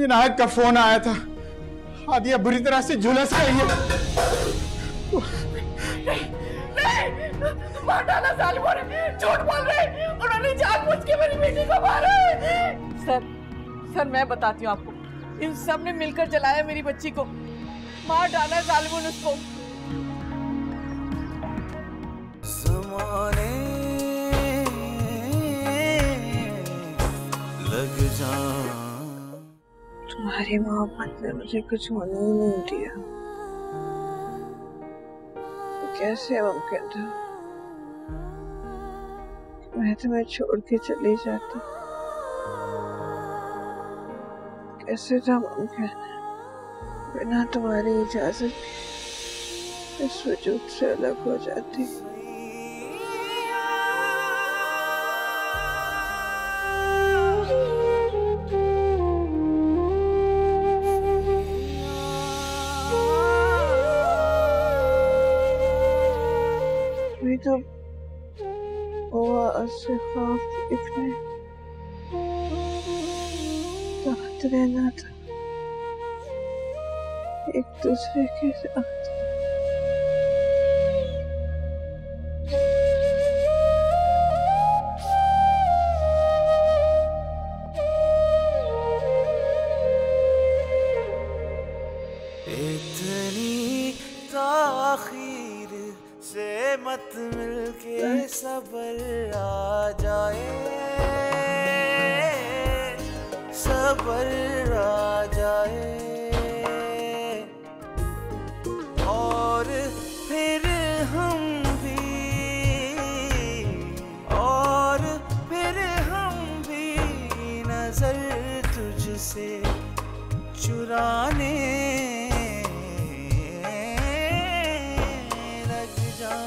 विनायक का फोन आया था, हादिया बुरी तरह से झुलस गई है। नहीं, मार डाला जालिमों ने, झूठ बोल रहे, उन्होंने जानबूझ के मेरी बेटी को मारा है। सर मैं बताती हूँ आपको, इन सब ने मिलकर जलाया मेरी बच्ची को, मार डाला जालिमों ने उसको। ज़माने लग जा, तुम्हारी मोहब्बत ने मुझे कुछ होने ही नहीं दिया। कैसे मुमकिन था मैं तुम्हें छोड़ के चली जाती? कैसे था मुमकिन बिना तुम्हारी इजाजत के इस वजूद से अलग हो जाती? तो से ख्वाब दिखने साथ रहना था, एक दूसरे के साथ। इतनी ताखीर से मत मिलके सबर आ जाए, सबर आ जाए, और फिर हम भी नजर तुझसे चुराने लग जाए।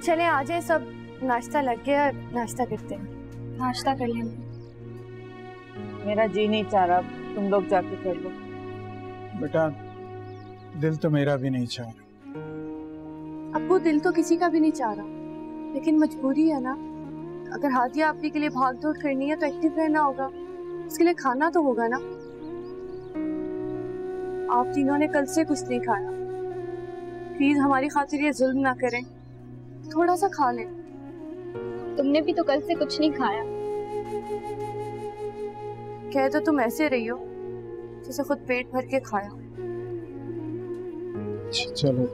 चले आ जाए सब, नाश्ता लग गया, नाश्ता करते हैं। नाश्ता कर लेंगे। मेरा जी नहीं चाह रहा, तुम लोग जाके कर लो। बेटा दिल तो मेरा भी नहीं चाह रहा। अब्बू दिल तो किसी का भी नहीं चाह रहा, लेकिन मजबूरी है ना। अगर हादिया आपके के लिए भाग दौड़ करनी है तो एक्टिव रहना होगा, उसके लिए खाना तो होगा ना। आप तीनों ने कल से कुछ नहीं खाया, प्लीज हमारी खातिर ये जुल्म ना करें, थोड़ा सा खा लें। तुमने भी तो कल से कुछ नहीं खाया। कह तो तुम ऐसे रही हो जैसे खुद पेट भर के खाया। चलो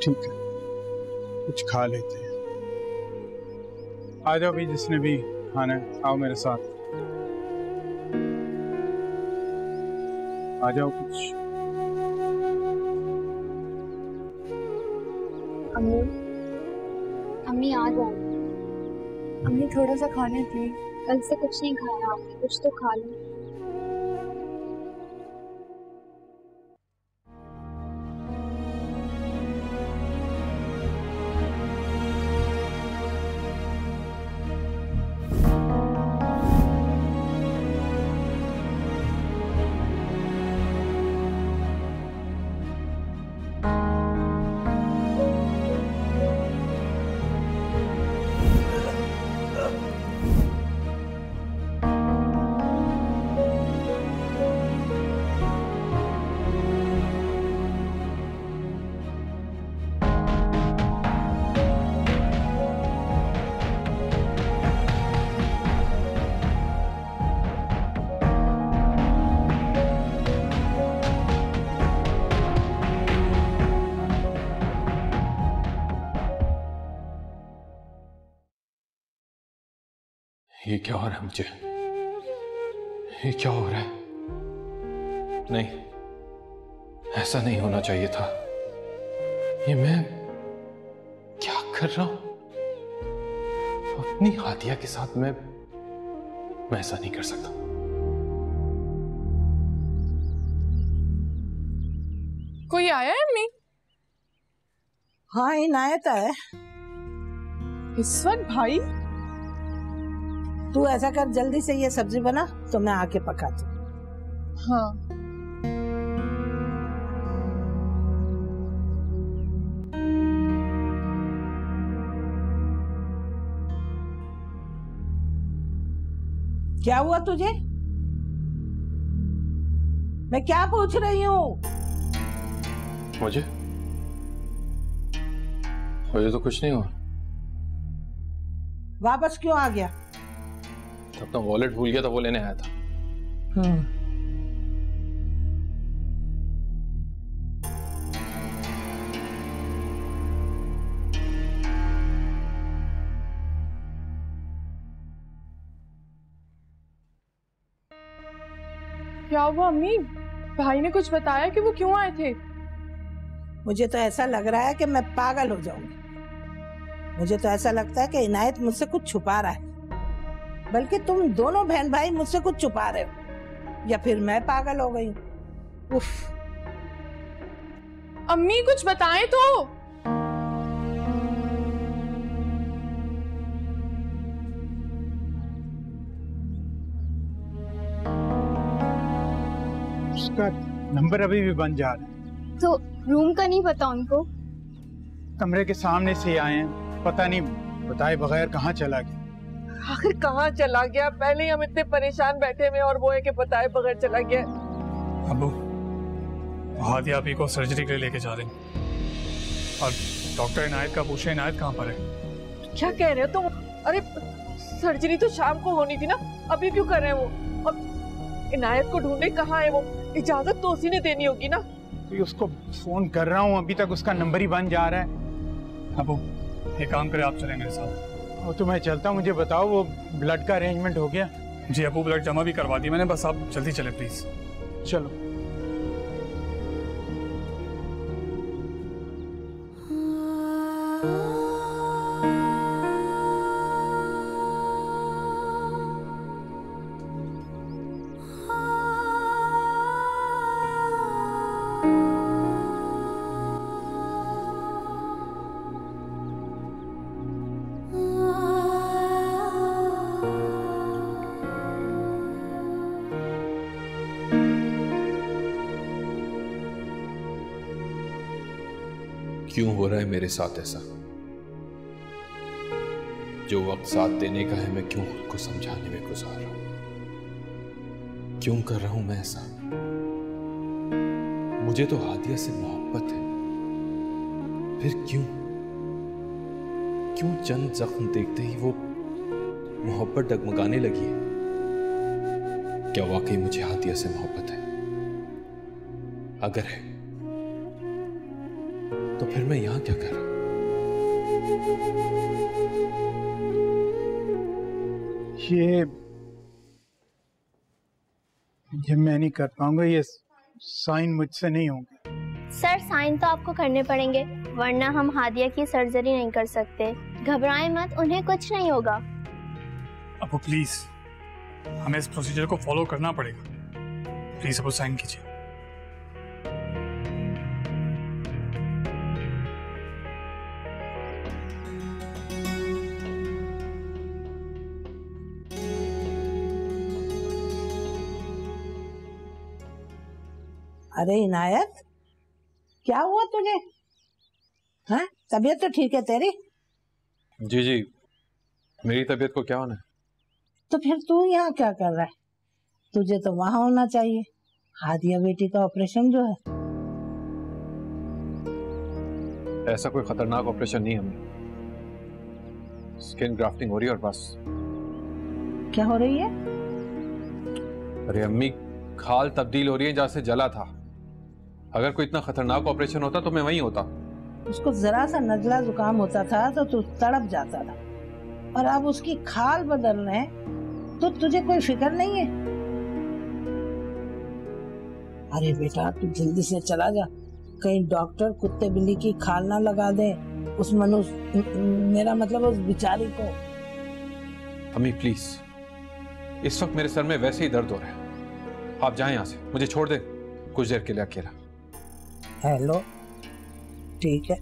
ठीक है, कुछ खा लेते हैं। आ जाओ भी, जिसने भी खाना है आओ मेरे साथ, आ जाओ कुछ। अम्मी, अम्मी आ जाओ। अम्मी थोड़ा सा खा लें प्लीज। कल से कुछ नहीं खाया आपने, कुछ तो खा लो। ये क्या हो रहा है मुझे? ये क्या हो रहा है? नहीं, ऐसा नहीं होना चाहिए था। ये मैं क्या कर रहा हूं? अपनी हादिया के साथ मैं ऐसा नहीं कर सकता। कोई आया है अम्मी? हाँ, इनायत है। इस वक्त भाई? तू ऐसा कर, जल्दी से ये सब्जी बना तो मैं आके पकाती हूँ। हाँ। क्या हुआ तुझे? मैं क्या पूछ रही हूँ? मुझे तो कुछ नहीं हुआ। वापस क्यों आ गया? अपना वॉलेट भूल गया था, वो लेने आया था। क्या हुआ अम्मी? भाई ने कुछ बताया कि वो क्यों आए थे? मुझे तो ऐसा लग रहा है कि मैं पागल हो जाऊंगी। मुझे तो ऐसा लगता है कि इनायत मुझसे कुछ छुपा रहा है, बल्कि तुम दोनों बहन भाई मुझसे कुछ छुपा रहे हो, या फिर मैं पागल हो गई हूँ। उफ। अम्मी कुछ बताएं तो। उसका नंबर अभी भी बंद जा रहा है। तो रूम का नहीं पता उनको? कमरे के सामने से आए हैं, पता नहीं बताए बगैर कहाँ चला गया। आखिर कहाँ चला गया? पहले ही हम इतने परेशान बैठे हुए और वो है कि बताए बगैर चला गया। अबू, हादिया अभी को सर्जरी के लिए लेके जा रहे हैं और डॉक्टर इनायत का पूछे इनायत कहाँ पर है। क्या कह रहे हो तुम? अरे सर्जरी तो शाम को होनी थी ना, अभी क्यों कर रहे हैं वो? अब इनायत को ढूंढे, कहाँ है वो? इजाजत तो उसी ने देनी होगी ना। तो उसको फोन कर रहा हूँ, अभी तक उसका नंबर ही बंद जा रहा है। अबू एक काम करे, आप चलें मेरे साथ। वो तो मैं चलता हूँ, मुझे बताओ वो ब्लड का अरेंजमेंट हो गया? जी अबू, ब्लड जमा भी करवा दी मैंने, बस आप जल्दी चले प्लीज। चलो। क्यों हो रहा है मेरे साथ ऐसा? जो वक्त साथ देने का है, मैं क्यों खुद को समझाने में गुजार रहा हूं? क्यों कर रहा हूं मैं ऐसा? मुझे तो हादिया से मोहब्बत है, फिर क्यों चंद जख्म देखते ही वो मोहब्बत डगमगाने लगी है? क्या वाकई मुझे हादिया से मोहब्बत है? अगर है तो फिर मैं यहां क्या कर रहा हूं? ये मैं नहीं कर पाऊंगा, ये साइन मुझसे नहीं होंगे। सर साइन तो आपको करने पड़ेंगे, वरना हम हादिया की सर्जरी नहीं कर सकते। घबराएं मत, उन्हें कुछ नहीं होगा। अबू प्लीज, हमें इस प्रोसीजर को फॉलो करना पड़ेगा। प्लीज अबू साइन कीजिए। अरे इनायत, क्या हुआ तुझे? हाँ, तबीयत तो ठीक है तेरी? जी, मेरी तबीयत को क्या होना है? तो फिर तू यहाँ क्या कर रहा है? तुझे तो वहां होना चाहिए। हादिया बेटी का ऑपरेशन जो है। ऐसा कोई खतरनाक ऑपरेशन नहीं है हमें। स्किन ग्राफ्टिंग हो रही है और बस। क्या हो रही है? अरे अम्मी, खाल तब्दील हो रही है जहाँ से जला था। अगर कोई इतना खतरनाक ऑपरेशन होता तो मैं वहीं होता। उसको जरा सा नजला जुकाम होता था तो तू तड़प जाता था, और अब उसकी खाल बदलने तो तुझे कोई फिक्र नहीं है? अरे बेटा तू जल्दी से चला जा, कहीं डॉक्टर कुत्ते बिल्ली की खाल ना लगा दे उस मनुष्य, मेरा मतलब उस बेचारी को। अम्मी प्लीज, इस वक्त मेरे सर में वैसे ही दर्द हो रहा है, आप जाएं यहाँ से, मुझे छोड़ दें कुछ देर के लिए अकेला। हेलो, ठीक है,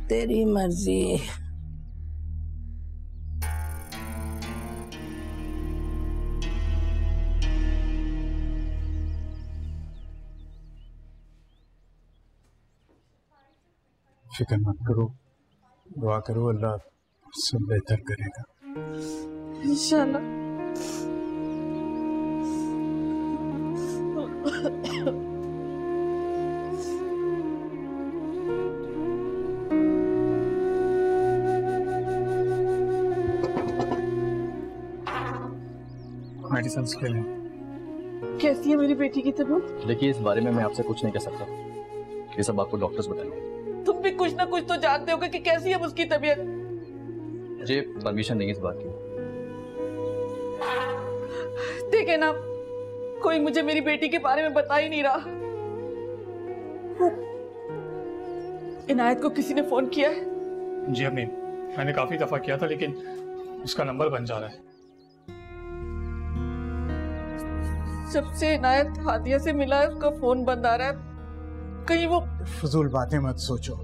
तेरी मर्जी। फिक्र मत करो, दुआ करो, अल्लाह सब बेहतर करेगा इंशाल्लाह। मेडिसिन के लिए। कैसी है मेरी बेटी की तबीयत? देखिए इस बारे में मैं आपसे कुछ नहीं कह सकता, ये सब आपको डॉक्टर्स बताएंगे। तुम भी कुछ ना कुछ तो जानते होगे कि कैसी है उसकी तबीयत। मुझे परमिशन नहीं है इस बात की। देखे ना, कोई मुझे मेरी बेटी के बारे में बता ही नहीं रहा। इनायत को किसी ने फोन किया है? जी अम्मी, मैंने काफी दफा किया था लेकिन उसका नंबर बन जा रहा है। जब से इनायत हादिया से मिला है उसका फोन बंद आ रहा है। कहीं वो फजूल बातें मत सोचो,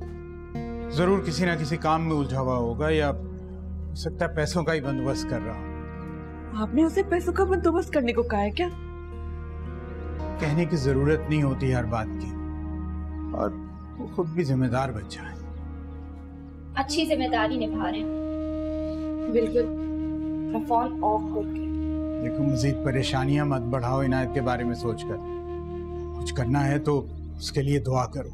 जरूर किसी ना किसी काम में उलझा हुआ होगा, या हो सकता है पैसों का ही बंदोबस्त कर रहा हो। आपने उसे पैसों का बंदोबस्त करने को कहा है क्या? कहने की जरूरत नहीं होती हर बात की, और वो खुद भी जिम्मेदार बच्चा है। अच्छी जिम्मेदारी निभा रहे हैं। बिल्कुल, फोन ऑफ करके। देखो, मजीद परेशानियां मत बढ़ाओ इनायत के बारे में सोचकर। कुछ करना है तो उसके लिए दुआ करो।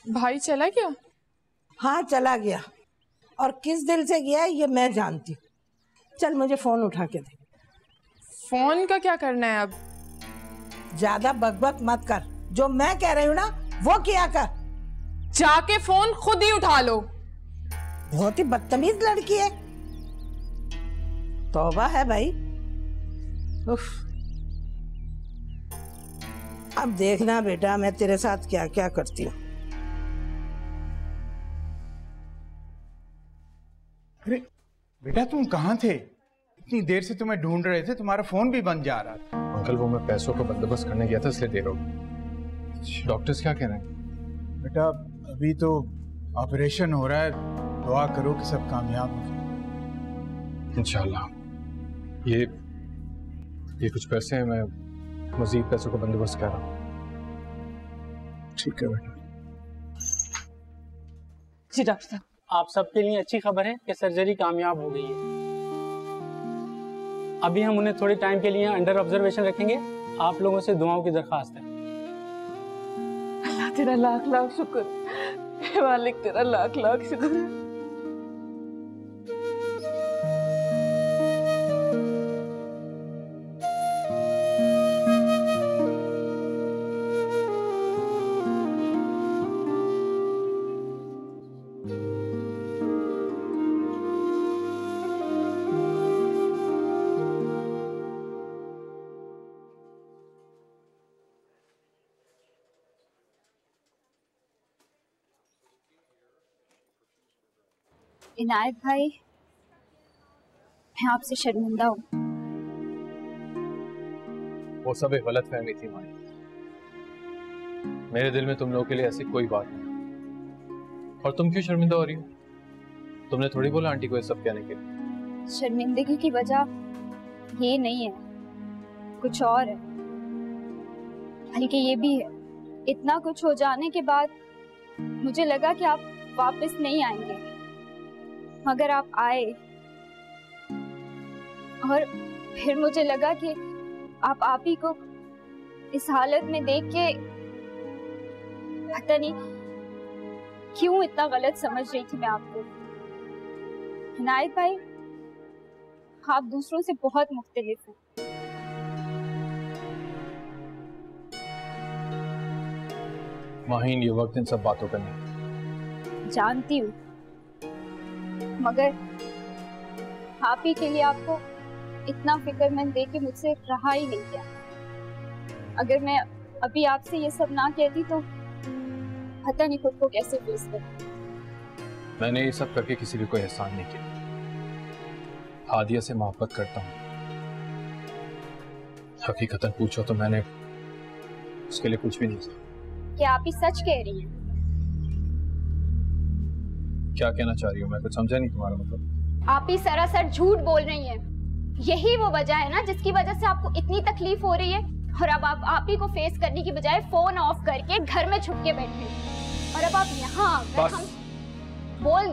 भाई चला गया? हाँ चला गया, और किस दिल से गया ये मैं जानती हूँ। चल मुझे फोन उठा के दे। फोन का क्या करना है अब? ज्यादा बकबक मत कर, जो मैं कह रही हूँ ना वो किया कर। जाके फोन खुद ही उठा लो। बहुत ही बदतमीज लड़की है। तौबा है भाई। उफ। अब देखना बेटा मैं तेरे साथ क्या क्या करती हूँ। अरे बेटा तुम कहाँ थे? इतनी देर से तुम्हें ढूंढ रहे थे, तुम्हारा फोन भी बंद जा रहा था। अंकल वो मैं पैसों का बंदोबस्त करने गया था इसलिए देर हो गई। डॉक्टर्स क्या कह रहे हैं? बेटा अभी तो ऑपरेशन हो रहा है, दुआ करो कि सब कामयाब हो जाए इंशाल्लाह। ये कुछ पैसे हैं, मैं मजीद पैसों का बंदोबस्त कर रहा हूँ। ठीक है बेटा। जी डॉक्टर साहब, आप सबके लिए अच्छी खबर है कि सर्जरी कामयाब हो गई है। अभी हम उन्हें थोड़ी टाइम के लिए अंडर ऑब्जर्वेशन रखेंगे। आप लोगों से दुआओं की दरख्वास्त है। अल्लाह तेरा लाख लाख शुक्र, मालिक तेरा लाख लाख शुक्र। इनायत भाई, मैं आपसे शर्मिंदा हूँ। वो सब एक गलत फहमी थी माई। मेरे दिल में तुम लोगों के लिए ऐसी कोई बात नहीं। और तुम क्यों शर्मिंदा हो रही हो? तुमने थोड़ी बोला आंटी को ये सब कहने के लिए। शर्मिंदगी की वजह ये नहीं है, कुछ और है। बल्कि ये भी है, इतना कुछ हो जाने के बाद मुझे लगा कि आप वापस नहीं आएंगे, मगर आप आए। और फिर मुझे लगा कि आप ही को इस हालत में देख के पता नहीं क्यों इतना गलत समझ रही थी मैं आपको। इनायत भाई, आप दूसरों से बहुत मुख्तलिफ हैं। माहीन, ये वक्त इन सब बातों का नहीं। जानती हूँ, मगर आप ही के लिए आपको इतना फिक्रमंद देख के मुझसे रहा ही नहीं गया। अगर मैं अभी आपसे ये सब ना कहती तो पता नहीं खुद को कैसे फेस करती। मैंने ये सब करके किसी भी कोई एहसान नहीं किया। हादिया से मोहब्बत करता हूँ। हकीकतन पूछो तो मैंने उसके लिए कुछ भी नहीं किया। क्या आप ही सच कह रही हैं? क्या कहना चाह रही हो? मैं कुछ समझा नहीं तुम्हारा मतलब। आप ही सरासर झूठ बोल रही हैं। यही वो वजह है ना जिसकी वजह से आपको इतनी तकलीफ हो रही है, और अब आप ही को फेस करने की बजाय फोन ऑफ करके घर में छुप के बैठे, और अब आप यहाँ आकर हम बोल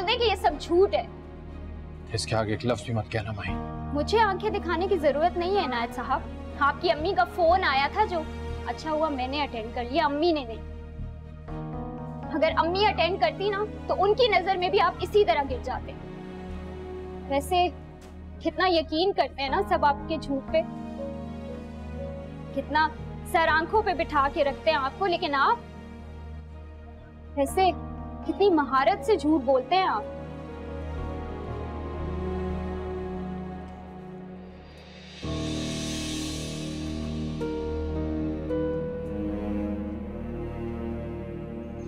दें कि ये सब झूठ है। इसके आगे एक लफ्ज भी मत कहना माही। मुझे आंखें दिखाने की जरूरत नहीं है इनायत साहब। आपकी अम्मी का फोन आया था, जो अच्छा हुआ मैंने अटेंड कर लिया, अम्मी ने नहीं। अगर अम्मी अटेंड करती ना तो उनकी नजर में भी आप इसी तरह गिर जाते। वैसे कितना यकीन करते हैं ना सब आपके झूठ पे, कितना सर आंखों पे बिठा के रखते हैं आपको, लेकिन आप वैसे कितनी महारत से झूठ बोलते हैं आप।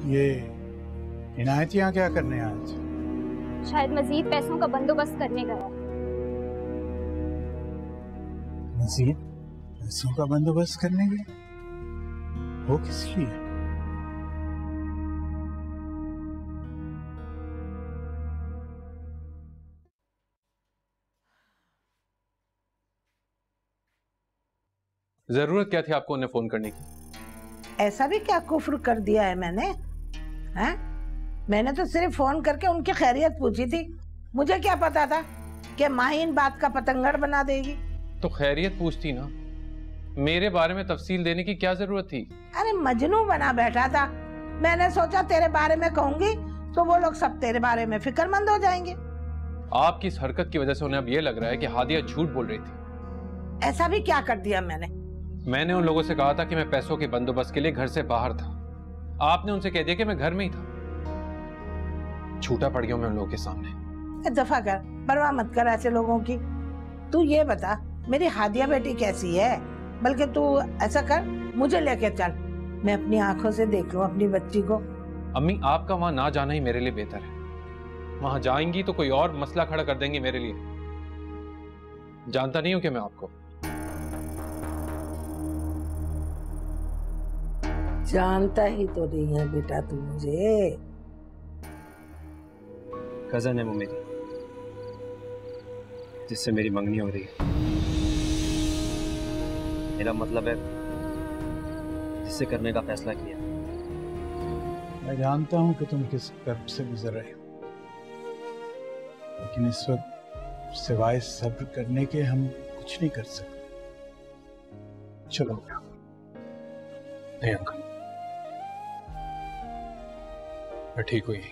ये इनायत यहाँ क्या करने आया था? शायद मजीद पैसों का बंदोबस्त करने गया। मजीद पैसों का बंदोबस्त करने गए? वो किस लिए? जरूरत क्या थी आपको उन्हें फोन करने की? ऐसा भी क्या कुफ्र कर दिया है मैंने? हैं? मैंने तो सिर्फ फोन करके उनकी खैरियत पूछी थी। मुझे क्या पता था कि माहीन बात का पतंगड़ बना देगी। तो खैरियत पूछती ना, मेरे बारे में तफसील देने की क्या जरूरत थी? अरे मजनू बना बैठा था। मैंने सोचा तेरे बारे में कहूंगी तो वो लोग सब तेरे बारे में फिक्रमंद हो जाएंगे। आपकी इस हरकत की वजह से उन्हें अब ये लग रहा है कि हादिया झूठ बोल रही थी। ऐसा भी क्या कर दिया मैंने उन लोगों से कहा था कि मैं पैसों के बंदोबस्त के लिए घर से बाहर था। आपने उनसे कह दिया कि मैं घर में ही था। झूठा पड़ गया मैं उन लोगों के सामने। दफा कर, परवाह मत कर ऐसे लोगों की। तू ये बता मेरी हादिया बेटी कैसी है? बल्कि तू ऐसा कर, मुझे लेके चल, मैं अपनी आंखों से देख लूं अपनी बच्ची को। अम्मी, आपका वहां ना जाना ही मेरे लिए बेहतर है। वहां जाएंगी तो कोई और मसला खड़ा कर देंगे मेरे लिए। जानता नहीं हूं कि मैं आपको। जानता ही तो नहीं है बेटा तू मुझे। कजन है वो मेरी, जिससे मेरी मंगनी हो रही है। मेरा मतलब है जिससे करने का फैसला किया। मैं जानता हूं कि तुम किस कर्ब से गुजर रहे हो, लेकिन इस वक्त सिवाय सब्र करने के हम कुछ नहीं कर सकते। चलो। नहीं अंकल, मैं ठीक हुई।